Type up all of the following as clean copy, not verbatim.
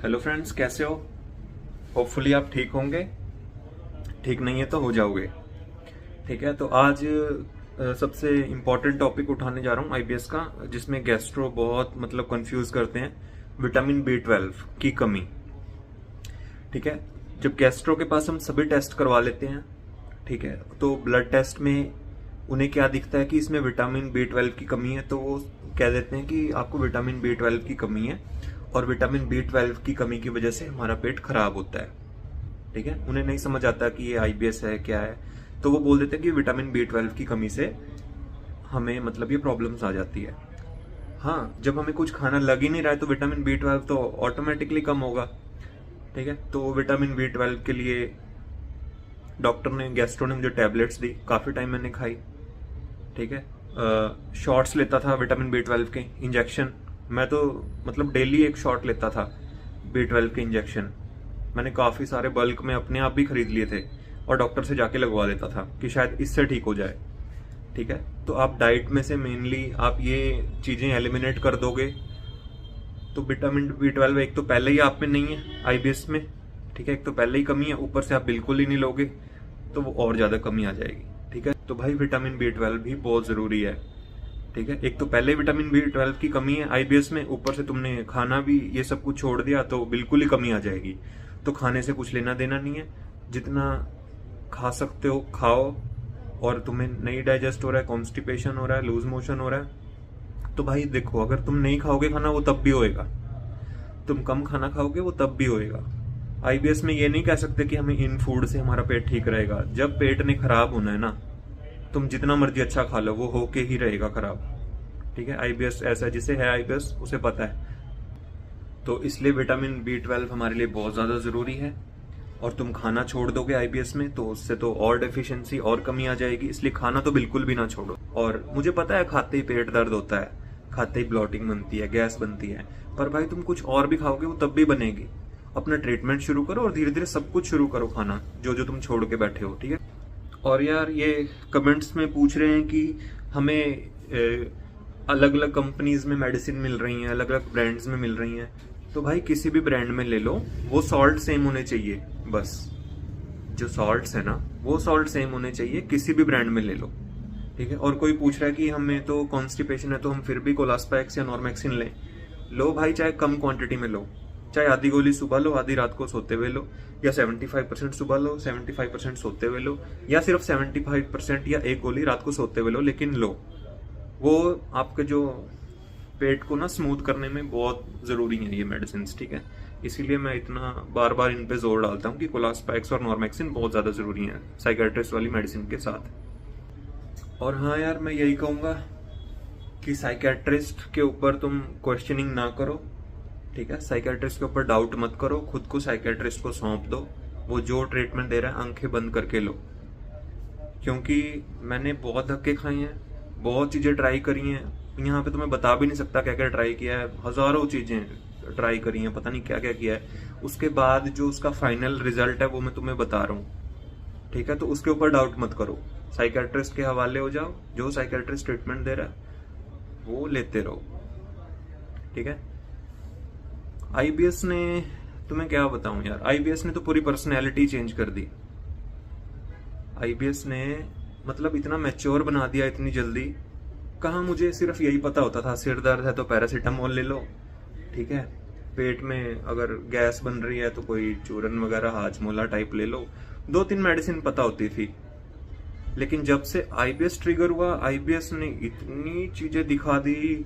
Hello friends, कैसे हो? Hopefully आप ठीक होंगे। ठीक नहीं है तो हो जाओगे। ठीक है, तो आज सबसे इम्पोर्टेंट टॉपिक उठाने जा रहा हूँ आईबीएस का, जिसमें गैस्ट्रो बहुत कंफ्यूज करते हैं। विटामिन B12 की कमी। ठीक है, जब गैस्ट्रो के पास हम सभी टेस्ट करवा लेते हैं, ठीक है, तो ब्लड टेस्ट में उन्हें क्या दिखता है कि इसमें विटामिन B12 की कमी है, तो वो कह देते हैं कि आपको विटामिन B12 की कमी है और विटामिन B12 की कमी की वजह से हमारा पेट खराब होता है। ठीक है, उन्हें नहीं समझ आता कि ये आईबीएस है क्या है, तो वो बोल देते हैं कि विटामिन B12 की कमी से हमें ये प्रॉब्लम्स आ जाती है। हाँ, जब हमें कुछ खाना लग ही नहीं रहा है तो विटामिन B12 तो ऑटोमेटिकली कम होगा। ठीक है, तो विटामिन B12 के लिए डॉक्टर ने, गैस्ट्रो ने मुझे टैबलेट्स दी, काफ़ी टाइम मैंने खाई। ठीक है, शॉट्स लेता था विटामिन B12 के इंजेक्शन। मैं तो डेली एक शॉट लेता था B12 के इंजेक्शन। मैंने काफ़ी सारे बल्क में अपने आप भी खरीद लिए थे और डॉक्टर से जाके लगवा लेता था कि शायद इससे ठीक हो जाए। ठीक है, तो आप डाइट में से मेनली आप ये चीज़ें एलिमिनेट कर दोगे तो विटामिन B12 एक तो पहले ही आप में नहीं है आईबीएस में। ठीक है, एक तो पहले ही कमी है, ऊपर से आप बिल्कुल ही नहीं लोगे तो वो और ज़्यादा कमी आ जाएगी। ठीक है, तो भाई विटामिन B12 भी बहुत ज़रूरी है। ठीक है, एक तो पहले विटामिन B12 की कमी है आईबीएस में, ऊपर से तुमने खाना भी ये सब कुछ छोड़ दिया तो बिल्कुल ही कमी आ जाएगी। तो खाने से कुछ लेना देना नहीं है, जितना खा सकते हो खाओ। और तुम्हें नहीं डाइजेस्ट हो रहा है, कॉन्स्टिपेशन हो रहा है, लूज मोशन हो रहा है, तो भाई देखो, अगर तुम नहीं खाओगे खाना वो तब भी होएगा, तुम कम खाना खाओगे वो तब भी होएगा। आईबीएस में ये नहीं कह सकते कि हमें इन फूड से हमारा पेट ठीक रहेगा। जब पेट ने खराब होना है ना, तुम जितना मर्जी अच्छा खा लो वो होके ही रहेगा खराब। ठीक है, आईबीएस ऐसा है, जिसे है आईबीएस उसे पता है। तो इसलिए विटामिन B12 हमारे लिए बहुत ज़्यादा ज़रूरी है। और तुम खाना छोड़ दोगे आईबीएस में तो उससे तो और डेफिशिएंसी और कमी आ जाएगी, इसलिए खाना तो बिल्कुल भी ना छोड़ो। और मुझे पता है खाते ही पेट दर्द होता है, खाते ही ब्लॉटिंग बनती है, गैस बनती है, पर भाई तुम कुछ और भी खाओगे वो तब भी बनेगी। अपना ट्रीटमेंट शुरू करो और धीरे धीरे सब कुछ शुरू करो खाना जो जो तुम छोड़ के बैठे हो। ठीक है, और यार ये कमेंट्स में पूछ रहे हैं कि हमें अलग अलग कंपनीज में मेडिसिन मिल रही हैं, अलग अलग ब्रांड्स में मिल रही हैं। तो भाई किसी भी ब्रांड में ले लो, वो सॉल्ट सेम होने चाहिए। बस जो सॉल्ट्स है ना वो सॉल्ट सेम होने चाहिए, किसी भी ब्रांड में ले लो। ठीक है, और कोई पूछ रहा है कि हमें तो कॉन्स्टिपेशन है तो हम फिर भी कोलास्पैक्स या नॉर्मेक्सिन लें। लो भाई, चाहे कम क्वांटिटी में लो, चाहे आधी गोली सुबह लो, आधी रात को सोते हुए लो, या 75% सुबह लो, 75% सोते हुए लो, या सिर्फ 75% या एक गोली रात को सोते हुए लो, लेकिन लो। वो आपके जो पेट को ना स्मूथ करने में बहुत ज़रूरी है ये मेडिसिन। ठीक है, इसीलिए मैं इतना बार बार इन पे जोर डालता हूँ कि कोलास्पैक्स और नॉर्मेक्सिन बहुत ज़्यादा ज़रूरी है साइकेट्रिस्ट वाली मेडिसिन के साथ। और हाँ यार, मैं यही कहूँगा कि साइकेट्रिस्ट के ऊपर तुम क्वेश्चनिंग ना करो। ठीक है, साइकेट्रिस्ट के ऊपर डाउट मत करो, खुद को साइकेट्रिस्ट को सौंप दो। वो जो ट्रीटमेंट दे रहा है आंखें बंद करके लो। क्योंकि मैंने बहुत धक्के खाए हैं, बहुत चीज़ें ट्राई करी हैं, यहाँ पे तो मैं बता भी नहीं सकता क्या क्या ट्राई किया है। हज़ारों चीज़ें ट्राई करी हैं, पता नहीं क्या क्या किया है। उसके बाद जो उसका फाइनल रिजल्ट है वो मैं तुम्हें बता रहा हूँ। ठीक है, तो उसके ऊपर डाउट मत करो, साइकेट्रिस्ट के हवाले हो जाओ, जो साइकेट्रिस्ट ट्रीटमेंट दे रहा है वो लेते रहो। ठीक है, आईबीएस ने, तुम्हें क्या बताऊं यार, आईबीएस ने तो पूरी पर्सनैलिटी चेंज कर दी। आईबीएस ने इतना मैच्योर बना दिया इतनी जल्दी। कहाँ मुझे सिर्फ यही पता होता था, सिर दर्द है तो पैरासीटामोल ले लो। ठीक है, पेट में अगर गैस बन रही है तो कोई चूरन वगैरह हाजमोला टाइप ले लो, 2-3 मेडिसिन पता होती थी। लेकिन जब से आईबीएस ट्रिगर हुआ, आईबीएस ने इतनी चीजें दिखा दी।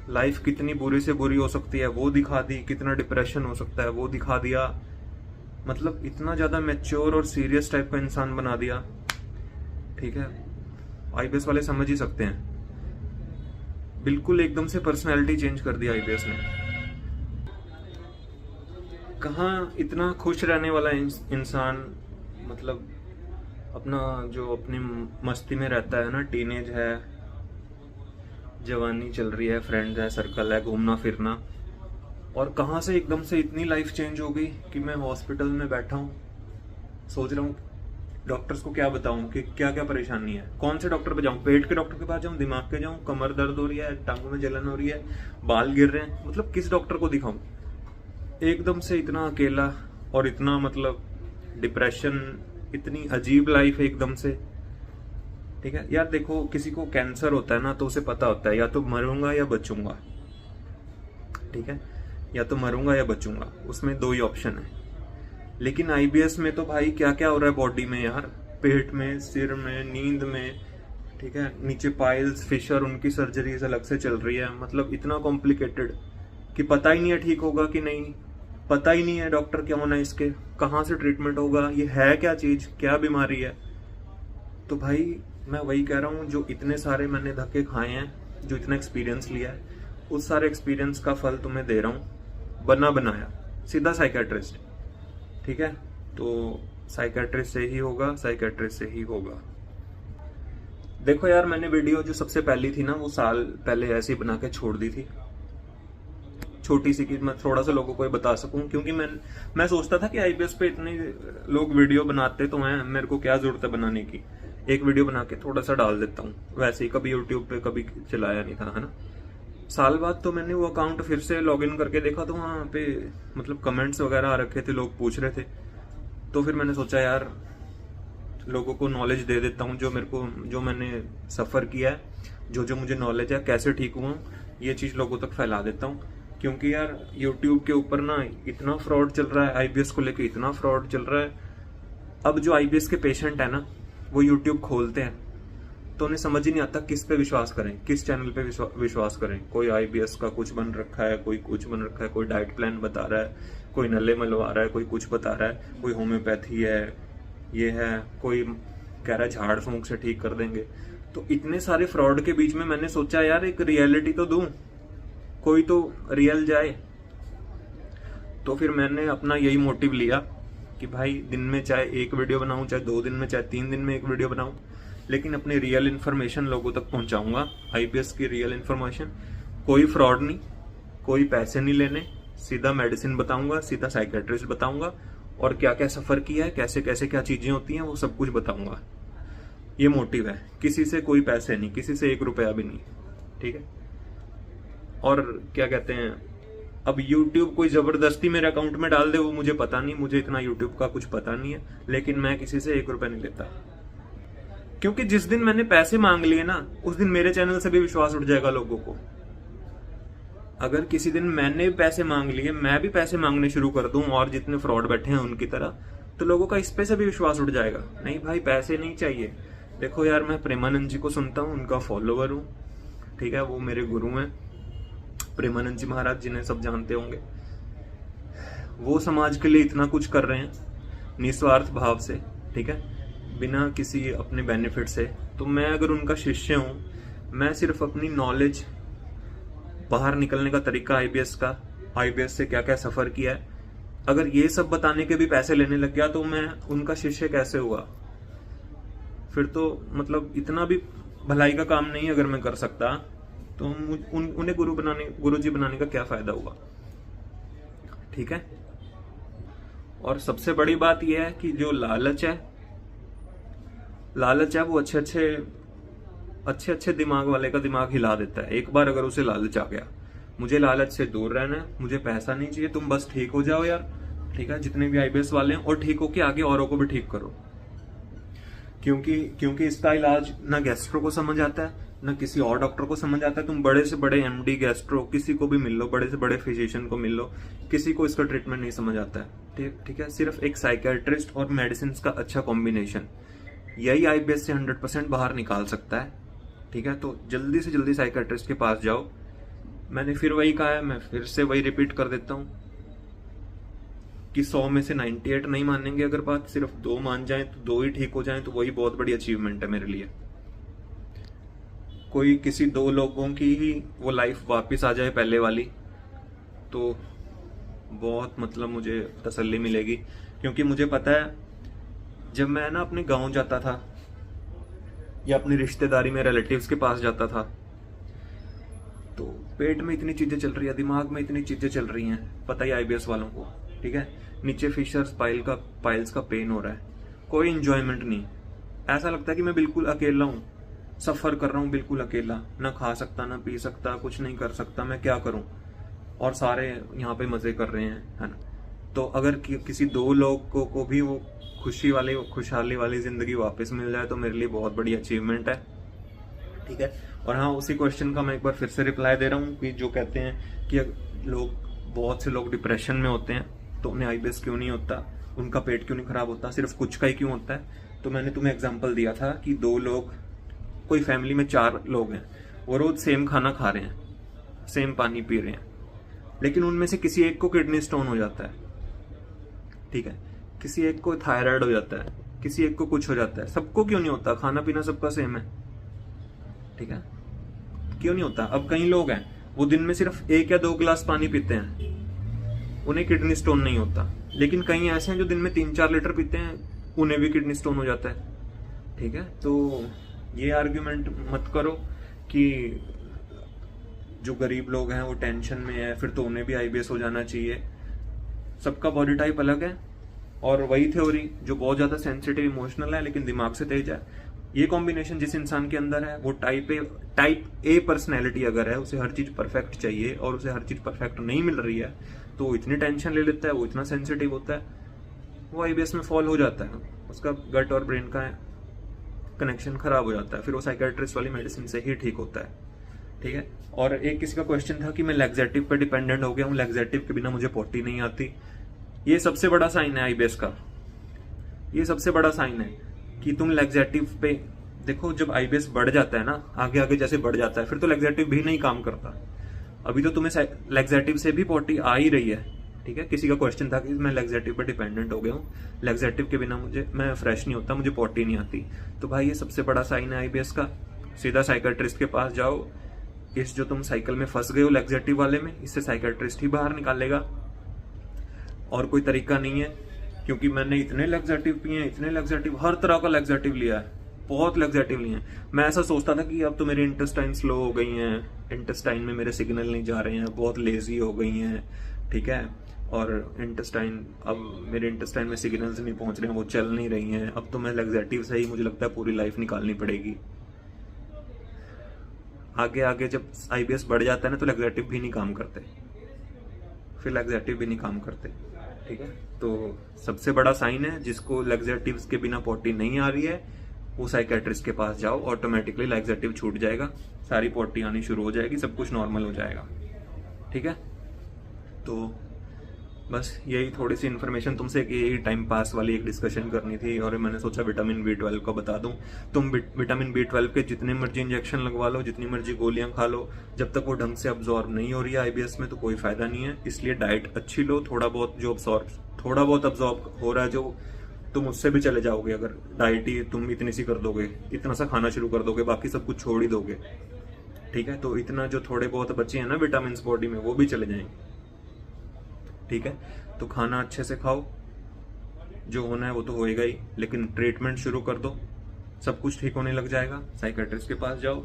लाइफ कितनी बुरी से बुरी हो सकती है वो दिखा दी, कितना डिप्रेशन हो सकता है वो दिखा दिया। इतना ज्यादा मैच्योर और सीरियस टाइप का इंसान बना दिया। ठीक है, आईबीएस वाले समझ ही सकते हैं, बिल्कुल एकदम से पर्सनैलिटी चेंज कर दिया आईबीएस ने। कहाँ इतना खुश रहने वाला इंसान अपना जो अपनी मस्ती में रहता है ना, टीनेज है, जवानी चल रही है, फ्रेंड्स है, सर्कल है, घूमना फिरना, और कहाँ से एकदम से इतनी लाइफ चेंज हो गई कि मैं हॉस्पिटल में बैठा हूँ, सोच रहा हूँ डॉक्टर्स को क्या बताऊं कि क्या क्या परेशानी है, कौन से डॉक्टर पे जाऊं, पेट के डॉक्टर के पास जाऊं, दिमाग के जाऊं, कमर दर्द हो रही है, टांगों में जलन हो रही है, बाल गिर रहे हैं, किस डॉक्टर को दिखाऊं। एकदम से इतना अकेला और इतना मतलब डिप्रेशन, इतनी अजीब लाइफ है एकदम से। ठीक है यार, देखो किसी को कैंसर होता है ना तो उसे पता होता है या तो मरूंगा या बचूंगा। ठीक है, या तो मरूंगा या बचूंगा, उसमें दो ही ऑप्शन है। लेकिन आईबीएस में तो भाई क्या क्या हो रहा है बॉडी में यार, पेट में, सिर में, नींद में। ठीक है, नीचे पाइल्स, फिशर, उनकी सर्जरीज अलग से चल रही है। मतलब इतना कॉम्प्लिकेटेड कि पता ही नहीं है ठीक होगा कि नहीं, पता ही नहीं है डॉक्टर क्या होना है इसके, कहाँ से ट्रीटमेंट होगा, ये है क्या चीज, क्या बीमारी है। तो भाई मैं वही कह रहा हूँ, जो इतने सारे मैंने धक्के खाए हैं, जो इतना एक्सपीरियंस लिया है, उस सारे एक्सपीरियंस का फल तुम्हें दे रहा हूँ, बना बनाया सीधा साइकेट्रिस्ट। ठीक है, तो साइकेट्रिस्ट से ही होगा, साइकेट्रिस्ट से ही होगा। देखो यार, मैंने वीडियो जो सबसे पहली थी ना, वो साल पहले ऐसे ही बना के छोड़ दी थी, छोटी सी, कि मैं थोड़ा सा लोगों को बता सकूं। क्योंकि मैं सोचता था कि आईबीएस पे इतने लोग वीडियो बनाते तो हैं, मेरे को क्या जरूरत है बनाने की, एक वीडियो बना के थोड़ा सा डाल देता हूँ। वैसे ही कभी यूट्यूब पे कभी चलाया नहीं था, है ना। साल बाद तो मैंने वो अकाउंट फिर से लॉग इन करके देखा, तो वहाँ पे मतलब कमेंट्स वगैरह आ रखे थे, लोग पूछ रहे थे। तो फिर मैंने सोचा यार लोगों को नॉलेज दे देता हूँ, जो मैंने सफ़र किया है, जो मुझे नॉलेज है, कैसे ठीक हुआ, ये चीज़ लोगों तक फैला देता हूँ। क्योंकि यार यूट्यूब के ऊपर ना इतना फ्रॉड चल रहा है, आईबीएस को लेके इतना फ्रॉड चल रहा है। अब जो आईबीएस के पेशेंट है ना, वो यूट्यूब खोलते हैं तो उन्हें समझ ही नहीं आता किस पे विश्वास करें, किस चैनल पे विश्वास करें। कोई आईबीएस का कुछ बन रखा है, कोई कुछ बन रखा है, कोई डाइट प्लान बता रहा है, कोई नल्ले मलवा रहा है, कोई कुछ बता रहा है, कोई होम्योपैथी है, ये है, कोई कह रहा है झाड़ फूंक से ठीक कर देंगे। तो इतने सारे फ्रॉड के बीच में मैंने सोचा यार एक रियलिटी तो दूं, कोई तो रियल जाए। तो फिर मैंने अपना यही मोटिव लिया कि भाई दिन में चाहे एक वीडियो बनाऊं, चाहे 2 दिन में, चाहे 3 दिन में एक वीडियो बनाऊं, लेकिन अपनी रियल इन्फॉर्मेशन लोगों तक पहुंचाऊंगा, आईबीएस की रियल इन्फॉर्मेशन। कोई फ्रॉड नहीं, कोई पैसे नहीं लेने, सीधा मेडिसिन बताऊंगा, सीधा साइकेट्रिस्ट बताऊंगा, और क्या क्या सफर किया है, कैसे कैसे क्या चीजें होती हैं, वो सब कुछ बताऊंगा। ये मोटिव है, किसी से कोई पैसे नहीं, किसी से 1 रुपया भी नहीं। ठीक है, और क्या कहते हैं, अब YouTube कोई जबरदस्ती मेरे अकाउंट में डाल दे वो मुझे पता नहीं, मुझे इतना YouTube का कुछ पता नहीं है, लेकिन मैं किसी से 1 रुपया नहीं लेता। क्योंकि जिस दिन मैंने पैसे मांग लिए ना, उस दिन मेरे चैनल से भी विश्वास उठ जाएगा लोगों को। अगर किसी दिन मैंने पैसे मांग लिए, मैं भी पैसे मांगने शुरू कर दूं और जितने फ्रॉड बैठे हैं उनकी तरह, तो लोगों का इस पे से भी विश्वास उठ जाएगा। नहीं भाई, पैसे नहीं चाहिए। देखो यार, मैं प्रेमानंद जी को सुनता हूँ, उनका फॉलोवर हूँ। ठीक है, वो मेरे गुरु हैं, प्रेमानंद जी महाराज, जिन्हें सब जानते होंगे। वो समाज के लिए इतना कुछ कर रहे हैं निस्वार्थ भाव से, ठीक है, बिना किसी अपने बेनिफिट से। तो मैं अगर उनका शिष्य हूं, मैं सिर्फ अपनी नॉलेज, बाहर निकलने का तरीका आईबीएस का, आईबीएस से क्या क्या सफर किया है, अगर ये सब बताने के भी पैसे लेने लग गया तो मैं उनका शिष्य कैसे हुआ। फिर तो मतलब इतना भी भलाई का काम नहीं अगर मैं कर सकता, तो उन्हें गुरुजी बनाने का क्या फायदा हुआ। ठीक है, और सबसे बड़ी बात यह है कि जो लालच है वो अच्छे दिमाग वाले का दिमाग हिला देता है। एक बार अगर उसे लालच आ गया, मुझे लालच से दूर रहना है, मुझे पैसा नहीं चाहिए, तुम बस ठीक हो जाओ यार। ठीक है, जितने भी आईबीएस वाले हैं, और ठीक होके आगे औरों को भी ठीक करो। क्योंकि इसका इलाज ना गैस्ट्रो को समझ आता है, ना किसी और डॉक्टर को समझ आता है। तुम बड़े से बड़े एमडी गैस्ट्रो किसी को भी मिल लो, बड़े से बड़े फिजिशियन को मिल लो, किसी को इसका ट्रीटमेंट नहीं समझ आता है। ठीक है, सिर्फ एक साइकेट्रिस्ट और मेडिसिन का अच्छा कॉम्बिनेशन, यही आईबीएस से 100% बाहर निकाल सकता है। ठीक है, तो जल्दी से जल्दी साइकेट्रिस्ट के पास जाओ। मैंने फिर वही कहा है, मैं फिर से वही रिपीट कर देता हूँ कि 100 में से 98 नहीं मानेंगे। अगर बात सिर्फ 2 मान जाएं, तो 2 ही ठीक हो जाएं, तो वही बहुत बड़ी अचीवमेंट है मेरे लिए। कोई किसी 2 लोगों की ही वो लाइफ वापस आ जाए पहले वाली, तो बहुत मतलब मुझे तसल्ली मिलेगी। क्योंकि मुझे पता है, जब मैं ना अपने गांव जाता था या अपनी रिश्तेदारी में रिलेटिव्स के पास जाता था, तो पेट में इतनी चीजें चल रही है, दिमाग में इतनी चीजें चल रही हैं, पता ही आईबीएस वालों को। ठीक है, नीचे फिशर्स पाइल्स का पेन हो रहा है, कोई इंजॉयमेंट नहीं। ऐसा लगता है कि मैं बिल्कुल अकेला हूँ, सफर कर रहा हूँ बिल्कुल अकेला, ना खा सकता, ना पी सकता, कुछ नहीं कर सकता, मैं क्या करूँ। और सारे यहाँ पे मजे कर रहे हैं, है ना। तो अगर किसी 2 लोग को भी वो खुशहाली वाली जिंदगी वापस मिल जाए तो मेरे लिए बहुत बड़ी अचीवमेंट है, ठीक है। और हाँ, उसी क्वेश्चन का मैं एक बार फिर से रिप्लाई दे रहा हूँ कि जो कहते हैं कि बहुत से लोग डिप्रेशन में होते हैं तो उन्हें आईबीएस क्यों नहीं होता, उनका पेट क्यों नहीं खराब होता, सिर्फ कुछ का ही क्यों होता है। तो मैंने तुम्हें एग्जांपल दिया था कि 2 लोग, कोई फैमिली में 4 लोग हैं, वो रोज सेम खाना खा रहे हैं, सेम पानी पी रहे हैं, लेकिन उनमें से किसी एक को किडनी स्टोन हो जाता है, ठीक है, किसी एक को थायराइड हो जाता है, किसी एक को कुछ हो जाता है। सबको क्यों नहीं होता? खाना पीना सबका सेम है, ठीक है, क्यों नहीं होता? अब कई लोग हैं वो दिन में सिर्फ 1 या 2 गिलास पानी पीते हैं, उन्हें किडनी स्टोन नहीं होता, लेकिन कई ऐसे हैं जो दिन में 3-4 लीटर पीते हैं, उन्हें भी किडनी स्टोन हो जाता है, ठीक है। तो ये आर्ग्यूमेंट मत करो कि जो गरीब लोग हैं वो टेंशन में है, फिर तो उन्हें भी आईबीएस हो जाना चाहिए। सबका बॉडी टाइप अलग है, और वही थ्योरी जो बहुत ज्यादा सेंसिटिव इमोशनल है लेकिन दिमाग से तेज है, ये कॉम्बिनेशन जिस इंसान के अंदर है वो टाइप ए पर्सनैलिटी अगर है, उसे हर चीज परफेक्ट चाहिए और उसे हर चीज परफेक्ट नहीं मिल रही है तो वो इतनी टेंशन ले लेता है, वो इतना सेंसिटिव होता है, वो आईबीएस में फॉल हो जाता है, उसका गट और ब्रेन का कनेक्शन खराब हो जाता है, फिर वो साइकेट्रिस्ट वाली मेडिसिन से ही ठीक होता है, ठीक है। और एक किसी का क्वेश्चन था कि मैं लैक्सेटिव पे डिपेंडेंट हो गया हूँ, लैक्सेटिव के बिना मुझे पोटी नहीं आती। ये सबसे बड़ा साइन है आईबीएस का, ये सबसे बड़ा साइन है कि तुम लैक्सेटिव पे देखो। जब आईबीएस बढ़ जाता है ना, आगे आगे जैसे बढ़ जाता है, फिर तो लैक्सेटिव भी नहीं काम करता। अभी तो तुम्हें लैक्सेटिव से भी पोटी आ ही रही है, ठीक है। किसी का क्वेश्चन था कि मैं लैक्सेटिव पे डिपेंडेंट हो गया हूँ, लैक्सेटिव के बिना मैं फ्रेश नहीं होता, मुझे पोटी नहीं आती। तो भाई ये सबसे बड़ा साइन है आईबीएस का। सीधा साइकेट्रिस्ट के पास जाओ, इस जो तुम साइकिल में फंस गए हो लैक्सेटिव वाले में, इससे साइकेट्रिस्ट ही बाहर निकालेगा, और कोई तरीका नहीं है। क्योंकि मैंने इतने लैक्सेटिव पिए हैं, इतने लैक्सेटिव, हर तरह का लैक्सेटिव लिया है, बहुत लैक्सेटिव लिए हैं। मैं ऐसा सोचता था कि अब तो मेरी इंटेस्टाइन स्लो हो गई हैं, इंटेस्टाइन में मेरे सिग्नल नहीं जा रहे हैं, बहुत लेजी हो गई हैं, ठीक है, और अब मेरे इंटेस्टाइन में सिग्नल्स नहीं पहुंच रहे हैं, वो चल नहीं रही हैं, अब तो मैं लैक्सेटिव से ही मुझे लगता है पूरी लाइफ निकालनी पड़ेगी। आगे आगे जब आईबीएस बढ़ जाता है ना तो लैक्सेटिव भी नहीं काम करते, फिर लैक्सेटिव भी नहीं काम करते, ठीक है। तो सबसे बड़ा साइन है, जिसको लैक्सेटिव्स के बिना पोटी नहीं आ रही है वो साइकेट्रिस्ट के पास जाओ, ऑटोमेटिकली लैक्सेटिव छूट जाएगा, सारी पोटी आनी शुरू हो जाएगी, सब कुछ नॉर्मल हो जाएगा, ठीक है। तो बस यही थोड़ी सी इन्फॉर्मेशन तुमसे कि यही टाइम पास वाली एक डिस्कशन करनी थी, और मैंने सोचा विटामिन B12 का बता दूं। तुम विटामिन B12 के जितने मर्जी इंजेक्शन लगवा लो, जितनी मर्जी गोलियां खा लो, जब तक वो ढंग से अब्जॉर्ब नहीं हो रही है आईबीएस में तो कोई फायदा नहीं है। इसलिए डाइट अच्छी लो, थोड़ा बहुत अब्जॉर्ब हो रहा है जो, तुम उससे भी चले जाओगे। अगर डाइट ही तुम इतनी सी कर दोगे, इतना सा खाना शुरू कर दोगे, बाकी सब कुछ छोड़ ही दोगे, ठीक है, तो इतना जो थोड़े बहुत बचे हैं ना विटामिन बॉडी में, वो भी चले जाएंगे, ठीक है। तो खाना अच्छे से खाओ, जो होना है वो तो होएगा ही, लेकिन ट्रीटमेंट शुरू कर दो, सब कुछ ठीक होने लग जाएगा। साइकेट्रिस्ट के पास जाओ,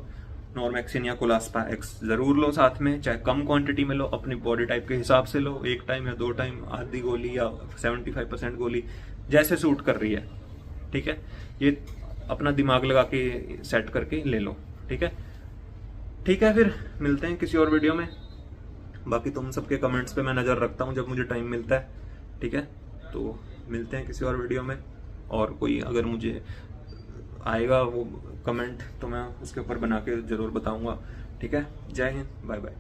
नॉर्मेक्सिन या कोलास्पा एक्स जरूर लो साथ में, चाहे कम क्वांटिटी में लो, अपनी बॉडी टाइप के हिसाब से लो, 1 टाइम या 2 टाइम, आधी गोली या 75% गोली, जैसे सूट कर रही है, ठीक है। ये अपना दिमाग लगा के सेट करके ले लो, ठीक है। ठीक है, फिर मिलते हैं किसी और वीडियो में। बाकी तुम सबके कमेंट्स पे मैं नज़र रखता हूँ जब मुझे टाइम मिलता है, ठीक है। तो मिलते हैं किसी और वीडियो में, और कोई अगर मुझे आएगा वो कमेंट तो मैं उसके ऊपर बना के ज़रूर बताऊँगा, ठीक है। जय हिंद, बाय बाय।